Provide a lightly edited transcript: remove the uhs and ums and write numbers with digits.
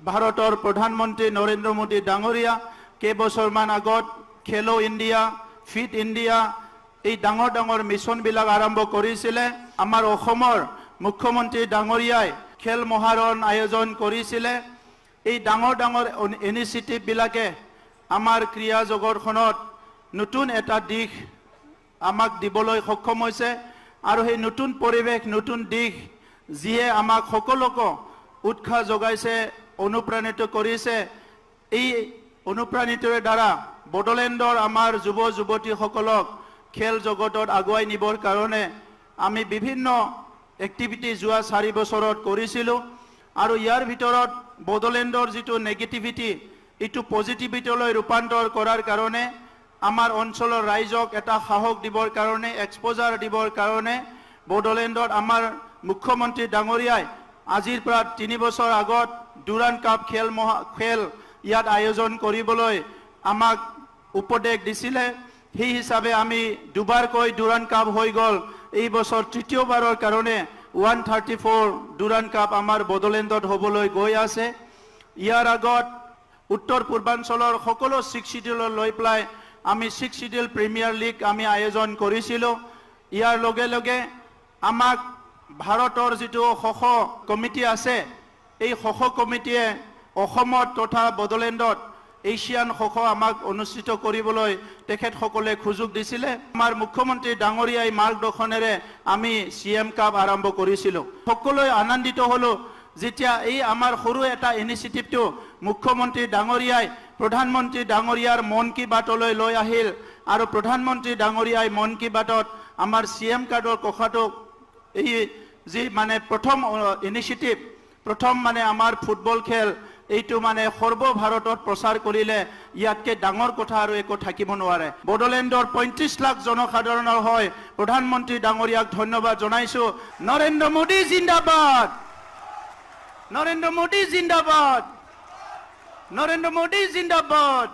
ভাৰতৰ প্ৰধানমন্ত্ৰী নৰেন্দ্ৰ মোদী ডাঙৰীয়া কেইবছৰমান আগত খেলো ইণ্ডিয়া, ফিট ইণ্ডিয়া এই ডাঙৰ ডাঙৰ মিছনবিলাক আৰম্ভ কৰিছিলে। আমাৰ অসমৰ মুখ্যমন্ত্ৰী ডাঙৰীয়াই খেল মহাৰণ আয়োজন কৰিছিলে। এই ডাঙৰ ডাঙৰ ইনিচিয়েটিভবিলাকে আমাৰ ক্ৰীড়া জগতখনত নতুন এটা দিশ আমাক দিবলৈ সক্ষম হৈছে আৰু সেই নতুন পৰিৱেশ, নতুন দিশ যিয়ে আমাক সকলোকে উৎসাহ যোগাইছে, অনুপ্ৰাণিত কৰিছে। এই অনুপ্ৰাণিতৰ দ্বাৰা বড়োলেণ্ডৰ আমাৰ যুৱ যুৱতীসকলক খেল জগতত আগুৱাই নিবৰ কাৰণে আমি বিভিন্ন এক্টিভিটি যোৱা 4 বছৰত কৰিছিলোঁ আৰু ইয়াৰ ভিতৰত বড়োলেণ্ডৰ যিটো নেগেটিভিটি এইটো পজিটিভিটিলৈ ৰূপান্তৰ কৰাৰ কাৰণে আমাৰ অঞ্চলৰ ৰাইজক এটা সাহস দিবৰ কাৰণে, এক্সপোজাৰ দিবৰ কাৰণে বড়োলেণ্ডত আমাৰ মুখ্যমন্ত্ৰী ডাঙৰীয়াই আজিৰ পৰা 3 বছৰ আগত ডুৰাণ্ড কাপ খেল ইয়াত আয়োজন কৰিবলৈ আমাক উপদেশ দিছিলে। সেই হিচাপে আমি দুবাৰকৈ ডুৰাণ্ড কাপ হৈ গ'ল। এই বছৰ তৃতীয়বাৰৰ কাৰণে 134 ডুৰাণ্ড কাপ আমাৰ বড়োলেণ্ডত হ'বলৈ গৈ আছে। ইয়াৰ আগত উত্তৰ পূৰ্বাঞ্চলৰ সকলো 6 শিডিউল লৈ পেলাই আমি 6 শিডিউল প্ৰিমিয়াৰ লীগ আমি আয়োজন কৰিছিলোঁ। ইয়াৰ লগে লগে আমাক ভাৰতৰ যিটো শশ কমিটি আছে, এই শশ কমিটিয়ে অসমত তথা বড়োলেণ্ডত এছিয়ান শশ আমাক অনুষ্ঠিত কৰিবলৈ তেখেতসকলে সুযোগ দিছিলে। আমাৰ মুখ্যমন্ত্ৰী ডাঙৰীয়াই মাৰ্গদৰ্শনেৰে আমি CM কাপ আৰম্ভ কৰিছিলোঁ। সকলোৱে আনন্দিত হ'লো যেতিয়া এই আমাৰ সৰু এটা ইনিচিয়েটিভটো মুখ্যমন্ত্ৰী ডাঙৰীয়াই প্ৰধানমন্ত্ৰী ডাঙৰীয়াৰ মন কী বাতলৈ লৈ আহিল আৰু প্ৰধানমন্ত্ৰী ডাঙৰীয়াই মন কী বাতত আমাৰ CM কাৰ্ডৰ কথাটো এই যি মানে প্ৰথম ইনিচিয়েটিভ, প্ৰথম মানে আমাৰ ফুটবল খেল এইটো মানে সৰ্বভাৰতত প্ৰচাৰ কৰিলে ইয়াতকৈ ডাঙৰ কথা আৰু একো থাকিব নোৱাৰে। বড়োলেণ্ডৰ 35 লাখ জনসাধাৰণৰ হয় প্ৰধানমন্ত্ৰী ডাঙৰীয়াক ধন্যবাদ জনাইছোঁ। নৰেন্দ্ৰ মোদী জিন্দাবাদ, নৰেন্দ্ৰ মোদী জিন্দাবাদ, নৰেন্দ্ৰ মোদী জিন্দাবাদ।